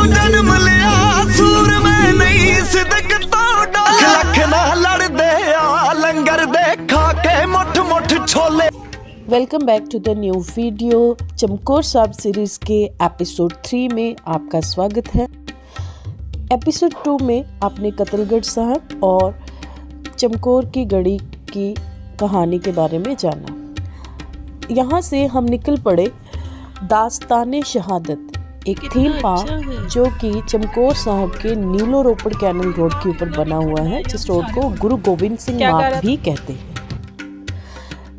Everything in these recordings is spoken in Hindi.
जन्म लिया सूर में नहीं सिदक तो लख ना लड़दे आ लंगर दे खा के मुठ मुठ छोले। Welcome back to the new video. Chamkaur Sahib series के एपिसोड 3 में आपका स्वागत है। एपिसोड 2 में आपने कत्लगढ़ साहब और चमकौर की गढ़ी की कहानी के बारे में जाना। यहाँ से हम निकल पड़े दास्ताने शहादत, एक थीम पार्क जो कि चमकौर साहब के नीलो रोपड़ कैनल रोड के ऊपर बना हुआ है, जिस रोड को गुरु गोविंद सिंह मार्ग भी कहते हैं।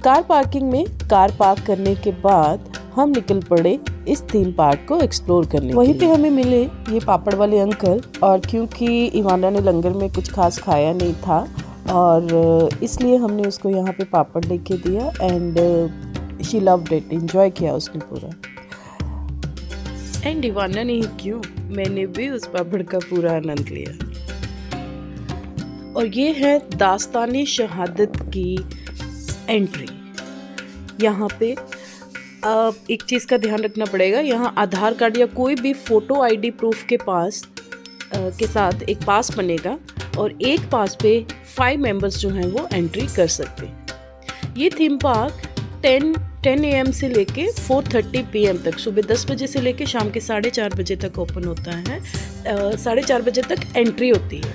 कार पार्किंग में कार पार्क करने के बाद हम निकल पड़े इस थीम पार्क को एक्सप्लोर करने। वहीं पे हमें मिले ये पापड़ वाले अंकल, और क्योंकि इवाना ने लंगर में कुछ खास खाया नहीं था और इसलिए हमने उसको यहाँ पे पापड़ लेके दिया and she loved it, enjoy किया उसने पूरा। एंड इवाना नहीं क्यों, मैंने भी उस पापड़ का पूरा आनंद लिया। और ये है दास्ताने शहादत की एंट्री। यहाँ पे एक चीज़ का ध्यान रखना पड़ेगा, यहाँ आधार कार्ड या कोई भी फ़ोटो आईडी प्रूफ के पास के साथ एक पास बनेगा और एक पास पे 5 मेंबर्स जो हैं वो एंट्री कर सकते हैं। ये थीम पार्क 10 AM से लेके 4:30 PM तक, सुबह 10 बजे से लेके शाम के 4:30 बजे तक ओपन होता है। 4:30 बजे तक एंट्री होती है।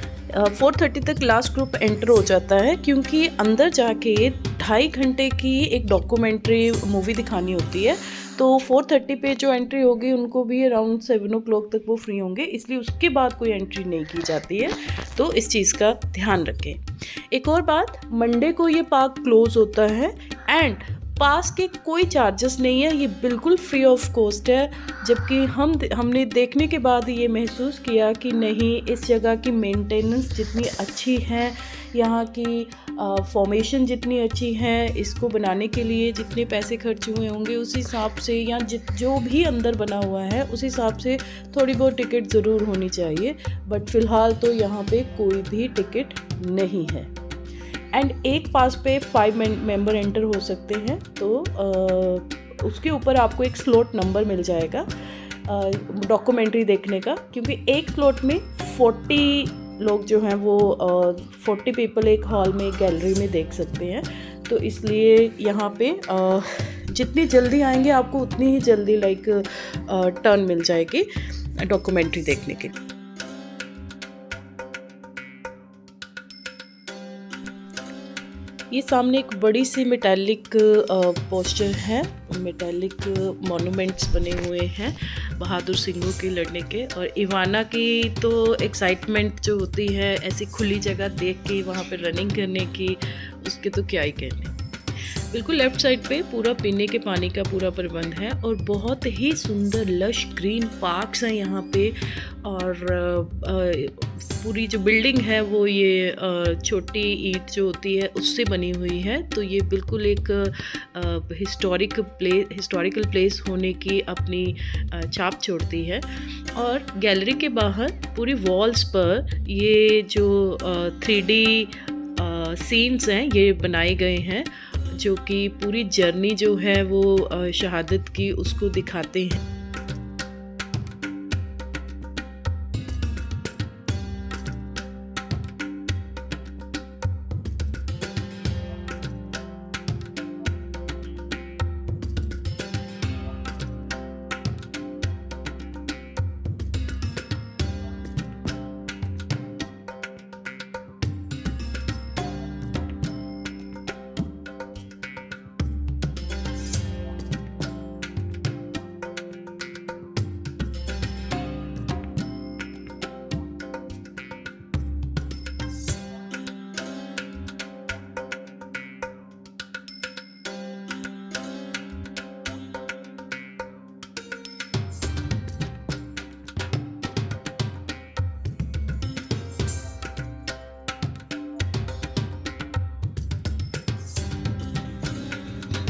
4:30 तक लास्ट ग्रुप एंटर हो जाता है, क्योंकि अंदर जाके 2.5 घंटे की एक डॉक्यूमेंट्री मूवी दिखानी होती है। तो 4:30 पे जो एंट्री होगी उनको भी अराउंड 7 o'clock तक वो फ्री होंगे, इसलिए उसके बाद कोई एंट्री नहीं की जाती है। तो इस चीज़ का ध्यान रखें। एक और बात, मंडे को ये पार्क क्लोज होता है एंड पास के कोई चार्जेस नहीं है, ये बिल्कुल फ्री ऑफ कॉस्ट है। जबकि हमने देखने के बाद ये महसूस किया कि नहीं, इस जगह की मेंटेनेंस जितनी अच्छी है, यहाँ की फॉर्मेशन जितनी अच्छी है, इसको बनाने के लिए जितने पैसे खर्च हुए होंगे उस हिसाब से, या जो भी अंदर बना हुआ है उस हिसाब से थोड़ी बहुत टिकट ज़रूर होनी चाहिए। बट फ़िलहाल तो यहाँ पे कोई भी टिकट नहीं है एंड एक पास पे 5 मेंबर एंटर हो सकते हैं। तो उसके ऊपर आपको एक स्लॉट नंबर मिल जाएगा डॉक्यूमेंट्री देखने का, क्योंकि एक स्लॉट में 40 लोग जो हैं वो 40 पीपल एक हॉल में, एक गैलरी में देख सकते हैं। तो इसलिए यहाँ पे जितनी जल्दी आएंगे आपको उतनी ही जल्दी टर्न मिल जाएगी डॉक्यूमेंट्री देखने के। ये सामने एक बड़ी सी मेटालिक पोस्टर है, मेटालिक मॉन्यूमेंट्स बने हुए हैं बहादुर सिंहों के लड़ने के। और इवाना की तो एक्साइटमेंट जो होती है ऐसी खुली जगह देख के वहाँ पे रनिंग करने की, उसके तो क्या ही कहने। बिल्कुल लेफ़्ट साइड पे पूरा पीने के पानी का पूरा प्रबंध है और बहुत ही सुंदर लश ग्रीन पार्क्स हैं यहाँ पे। और पूरी जो बिल्डिंग है वो ये छोटी ईंट जो होती है उससे बनी हुई है। तो ये बिल्कुल एक हिस्टोरिकल प्लेस होने की अपनी छाप छोड़ती है। और गैलरी के बाहर पूरी वॉल्स पर ये जो 3D सीन्स हैं ये बनाए गए हैं, जो कि पूरी जर्नी जो है वो शहादत की उसको दिखाते हैं।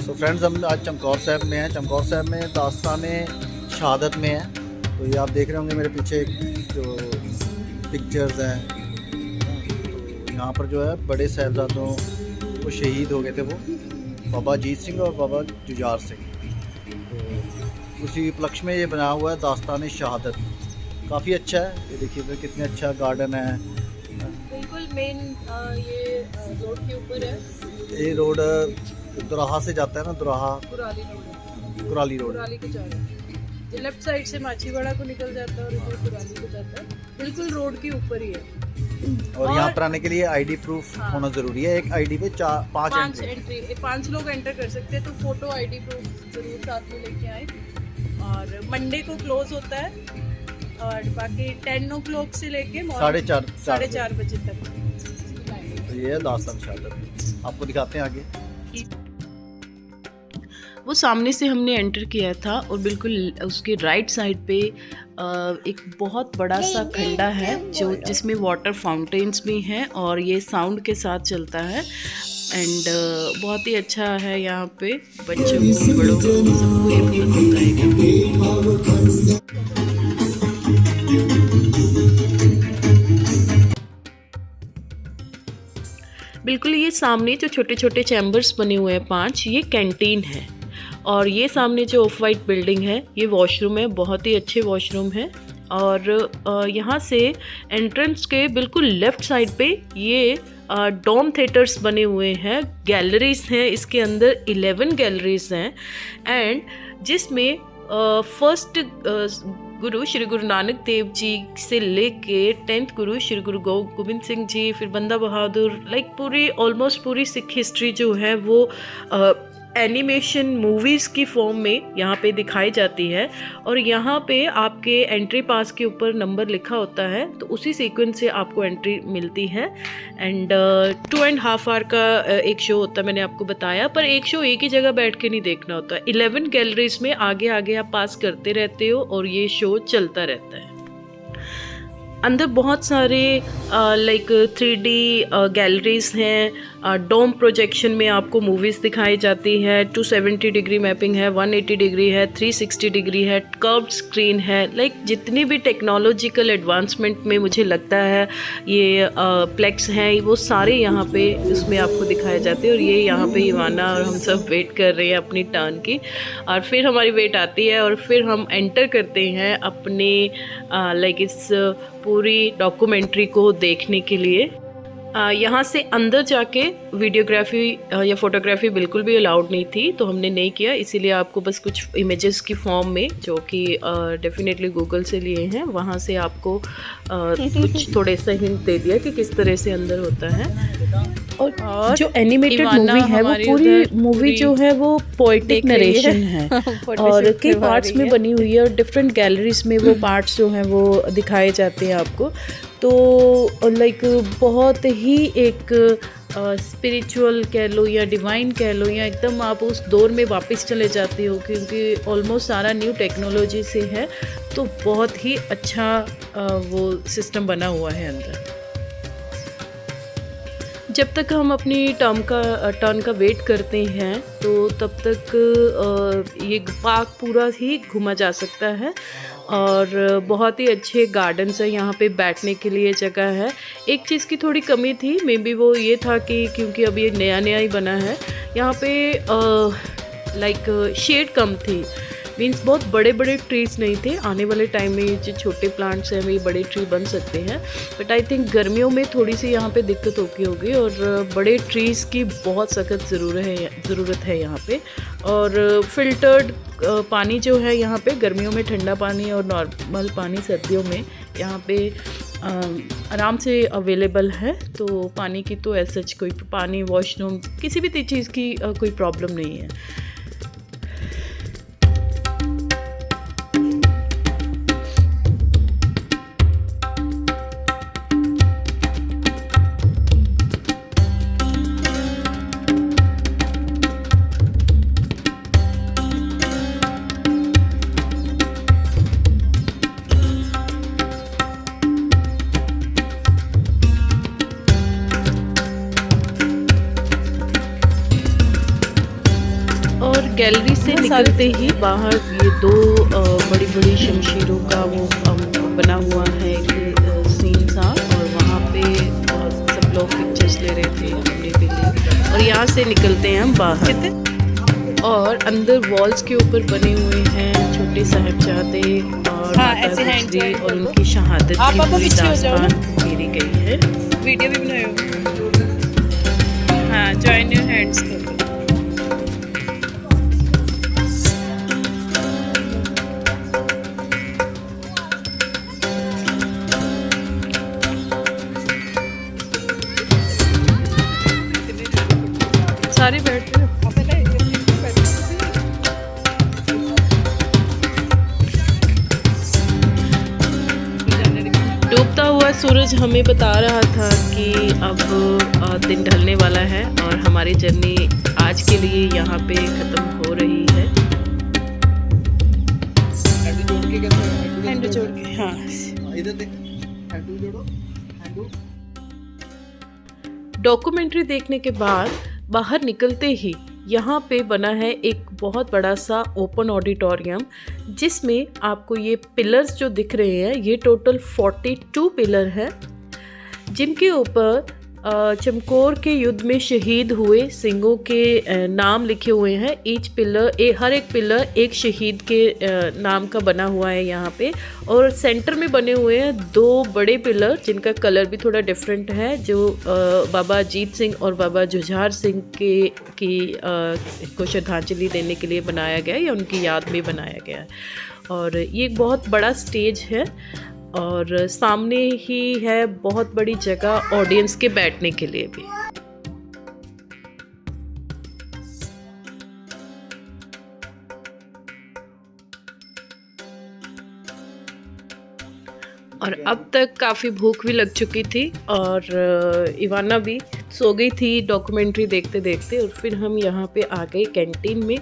तो फ्रेंड्स, हम आज चमकौर साहब में हैं। चमकौर साहब में दास्ताने शहादत में है। तो ये आप देख रहे होंगे मेरे पीछे जो पिक्चर्स हैं, तो यहाँ पर जो है बड़े साहबजादों वो शहीद हो गए थे, वो बाबा अजीत सिंह और बाबा जुझार सिंह। तो उसी उपलक्ष्य में ये बना हुआ है दास्तान शहादत। काफ़ी अच्छा है। ये देखिए इधर कितने अच्छा गार्डन है। बिल्कुल मेन ये रोड के ऊपर है। ये रोड दुराहा से जाता है ना, दुराहा कुराली रोड, कुराली रोड। कुराली को जा रहा है। ये लेफ्ट साइड से माछीवाड़ा को निकल जाता है और इधर कुराली को जाता है। बिल्कुल रोड के ऊपर ही है। और यहाँ पर आने के लिए आईडी प्रूफ होना ज़रूरी है। एक आईडी पे 5 एंट्री 5 लोग एंटर कर सकते हैं, तो फोटो आईडी प्रूफ जरूर साथ में लेके आए। और मंडे को क्लोज होता है और बाकी 10 o'clock से लेके 4:30 बजे तक। तो ये है दास्तान शहादत, आपको दिखाते हैं आगे। वो सामने से हमने एंटर किया था और बिल्कुल उसके राइट साइड पे एक बहुत बड़ा सा खंडा है जो जिसमें वाटर फाउंटेन्स भी हैं और ये साउंड के साथ चलता है। एंड बहुत ही अच्छा है यहाँ पे, बच्चों को बड़ों को सबको ये पसंद आएगा। बिल्कुल ये सामने जो छोटे छोटे चैम्बर्स बने हुए हैं 5, ये कैंटीन है। और ये सामने जो ऑफ वाइट बिल्डिंग है ये वॉशरूम है, बहुत ही अच्छे वॉशरूम है। और यहाँ से एंट्रेंस के बिल्कुल लेफ़्ट साइड पे ये डोम थिएटर्स बने हुए हैं, गैलरीज हैं। इसके अंदर 11 गैलरीज हैं एंड जिसमें फर्स्ट गुरु श्री गुरु नानक देव जी से लेके 10th गुरु श्री गुरु गोबिंद सिंह जी, फिर बंदा बहादुर, लाइक पूरी ऑलमोस्ट पूरी सिख हिस्ट्री जो है वो एनिमेशन मूवीज़ की फॉर्म में यहाँ पे दिखाई जाती है। और यहाँ पे आपके एंट्री पास के ऊपर नंबर लिखा होता है, तो उसी सीक्वेंस से आपको एंट्री मिलती है। एंड 2.5 आवर का एक शो होता है, मैंने आपको बताया, पर एक शो एक ही जगह बैठ के नहीं देखना होता। 11 गैलरीज में आगे आगे आप पास करते रहते हो और ये शो चलता रहता है। अंदर बहुत सारे लाइक 3D गैलरीज हैं, डोम प्रोजेक्शन में आपको मूवीज़ दिखाई जाती है। 270 डिग्री मैपिंग है, 180 डिग्री है, 360 डिग्री है, कर्व्ड स्क्रीन है। लाइक जितनी भी टेक्नोलॉजिकल एडवांसमेंट में मुझे लगता है ये प्लेक्स हैं, वो सारे यहाँ पे उसमें आपको दिखाए जाते हैं। और ये यहाँ पे ईवाना और हम सब वेट कर रहे हैं अपनी टर्न की, और फिर हमारी वेट आती है और फिर हम एंटर करते हैं अपने लाइक इस पूरी डॉक्यूमेंट्री को देखने के लिए। यहाँ से अंदर जाके वीडियोग्राफी या फोटोग्राफी बिल्कुल भी अलाउड नहीं थी, तो हमने नहीं किया। इसीलिए आपको बस कुछ इमेजेस की फॉर्म में, जो कि डेफिनेटली गूगल से लिए हैं, वहाँ से आपको कुछ थोड़े सा हिंट दे दिया कि किस तरह से अंदर होता है। और जो एनिमेटेड मूवी है वो पूरी मूवी जो है वो पोएटिक नरेशन है और कई पार्ट्स में बनी हुई है और डिफरेंट गैलरीज में वो पार्ट्स जो हैं वो दिखाए जाते हैं आपको। तो लाइक बहुत ही एक स्पिरिचुअल कह लो या डिवाइन कह लो, या एकदम आप उस दौर में वापस चले जाते हो, क्योंकि ऑलमोस्ट सारा न्यू टेक्नोलॉजी से है। तो बहुत ही अच्छा वो सिस्टम बना हुआ है अंदर। जब तक हम अपनी टर्न का वेट करते हैं तो तब तक ये पार्क पूरा ही घूमा जा सकता है। और बहुत ही अच्छे गार्डन्स है, यहाँ पे बैठने के लिए जगह है। एक चीज़ की थोड़ी कमी थी, मे बी वो ये था कि क्योंकि अभी एक नया ही बना है, यहाँ पे लाइक शेड कम थी, मीन्स बहुत बड़े बड़े ट्रीज़ नहीं थे। आने वाले टाइम में जो छोटे प्लांट्स हैं वे बड़े ट्री बन सकते हैं, बट आई थिंक गर्मियों में थोड़ी सी यहाँ पे दिक्कत होगी और बड़े ट्रीज़ की बहुत सख्त ज़रूरत है यहाँ पे। और फिल्टर्ड पानी जो है यहाँ पे, गर्मियों में ठंडा पानी और नॉर्मल पानी सर्दियों में यहाँ पे आराम से अवेलेबल है। तो पानी की तो ऐसा कोई पानी, वॉशरूम, किसी भी चीज़ की कोई प्रॉब्लम नहीं है। गैलरी से निकलते ही बाहर ये दो बड़ी बड़ी शमशीरों का वो बना हुआ है एक सीन सा, और वहाँ पे सब लोग पिक्चर्स ले रहे थे अपने के लिए। और यहाँ से निकलते हैं हम बाहर और अंदर वॉल्स के ऊपर बने हुए हैं छोटे साहिबजादे और और हाँ, माता ऐसे hand गुजरी join और कर दो। उनकी शहादत आप की पापा पूरी पीछे हो जाओ ना। दास्तान घेरी गई है। वीडियो भी बनाए हो। हाँ, जॉइन योर हैंड्स कर दो। सारे बैठ रहे हो। डूबता हुआ सूरज हमें बता रहा था कि अब दिन ढलने वाला है और हमारी जर्नी आज के लिए यहाँ पे ख़त्म हो रही है। हैंड जोड़ के, हाँ। इधर देखो, हैंडू जोड़ो, हैंडू। डॉक्यूमेंट्री देखने के बाद बाहर निकलते ही यहाँ पे बना है एक बहुत बड़ा सा ओपन ऑडिटोरियम, जिसमें आपको ये पिलर्स जो दिख रहे हैं ये टोटल 42 पिलर हैं, जिनके ऊपर चमकौर के युद्ध में शहीद हुए सिंहों के नाम लिखे हुए हैं। ईच पिलर हर एक पिलर एक शहीद के नाम का बना हुआ है यहाँ पे। और सेंटर में बने हुए हैं 2 बड़े पिलर जिनका कलर भी थोड़ा डिफरेंट है, जो बाबा अजीत सिंह और बाबा जुझार सिंह को श्रद्धांजलि देने के लिए बनाया गया है या उनकी याद में बनाया गया है। और ये एक बहुत बड़ा स्टेज है और सामने ही है बहुत बड़ी जगह ऑडियंस के बैठने के लिए भी। और अब तक काफ़ी भूख भी लग चुकी थी और इवाना भी सो गई थी डॉक्यूमेंट्री देखते देखते। और फिर हम यहाँ पे आ गए कैंटीन में,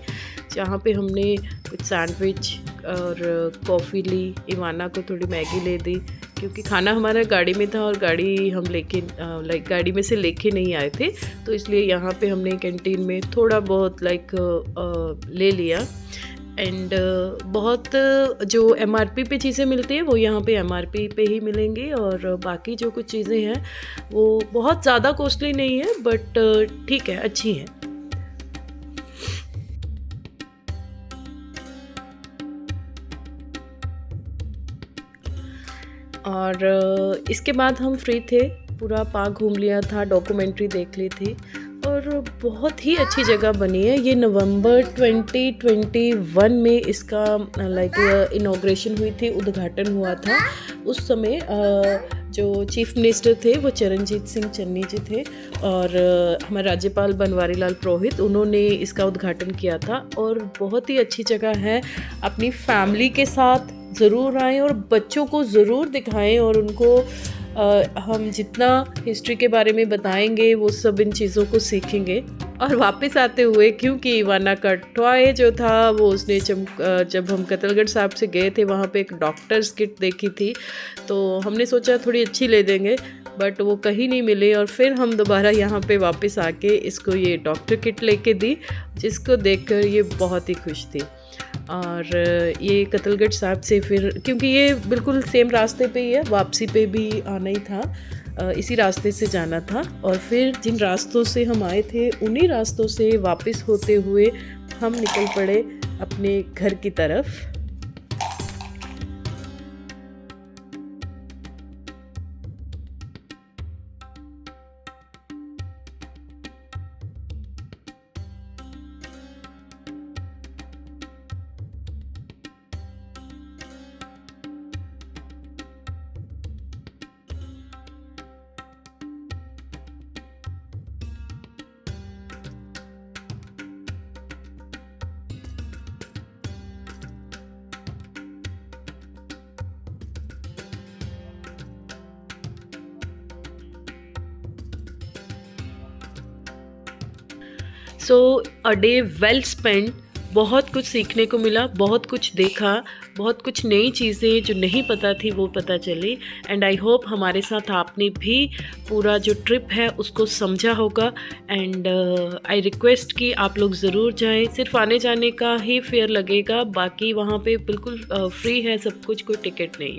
जहाँ पे हमने कुछ सैंडविच और कॉफ़ी ली। इवाना को थोड़ी मैगी ले दी क्योंकि खाना हमारा गाड़ी में था और गाड़ी हम गाड़ी में से लेके नहीं आए थे, तो इसलिए यहाँ पे हमने कैंटीन में थोड़ा बहुत ले लिया। एंड बहुत जो MRP पे चीज़ें मिलती हैं वो यहाँ पे MRP पे ही मिलेंगी और बाकी जो कुछ चीज़ें हैं वो बहुत ज़्यादा कॉस्टली नहीं है, बट ठीक है, अच्छी हैं। और इसके बाद हम फ्री थे, पूरा पार्क घूम लिया था, डॉक्यूमेंट्री देख ली थी और बहुत ही अच्छी जगह बनी है। ये नवंबर 2021 में इसका इनॉग्रेशन हुई थी, उद्घाटन हुआ था। उस समय जो चीफ मिनिस्टर थे वो चरणजीत सिंह चन्नी जी थे और हमारे राज्यपाल बनवारी लाल पुरोहित, उन्होंने इसका उद्घाटन किया था। और बहुत ही अच्छी जगह है, अपनी फैमिली के साथ ज़रूर आएँ और बच्चों को ज़रूर दिखाएं और उनको हम जितना हिस्ट्री के बारे में बताएंगे वो सब इन चीज़ों को सीखेंगे। और वापस आते हुए, क्योंकि इवाना का टॉय जो था वो उसने जब हम कतलगढ़ साहब से गए थे वहाँ पे एक डॉक्टर्स किट देखी थी, तो हमने सोचा थोड़ी अच्छी ले देंगे, बट वो कहीं नहीं मिली। और फिर हम दोबारा यहाँ पे वापस आके इसको ये डॉक्टर किट लेके दी, जिसको देखकर ये बहुत ही खुश थी। और ये कतलगढ़ साहब से फिर, क्योंकि ये बिल्कुल सेम रास्ते पे ही है, वापसी पे भी आना ही था, इसी रास्ते से जाना था। और फिर जिन रास्तों से हम आए थे उन्हीं रास्तों से वापस होते हुए हम निकल पड़े अपने घर की तरफ। सो अ डे वेल स्पेंड। बहुत कुछ सीखने को मिला, बहुत कुछ देखा, बहुत कुछ नई चीज़ें जो नहीं पता थी वो पता चली। एंड आई होप हमारे साथ आपने भी पूरा जो ट्रिप है उसको समझा होगा। एंड आई रिक्वेस्ट कि आप लोग ज़रूर जाएं। सिर्फ आने जाने का ही फेयर लगेगा, बाकी वहाँ पे बिल्कुल फ्री है सब कुछ, कोई टिकट नहीं।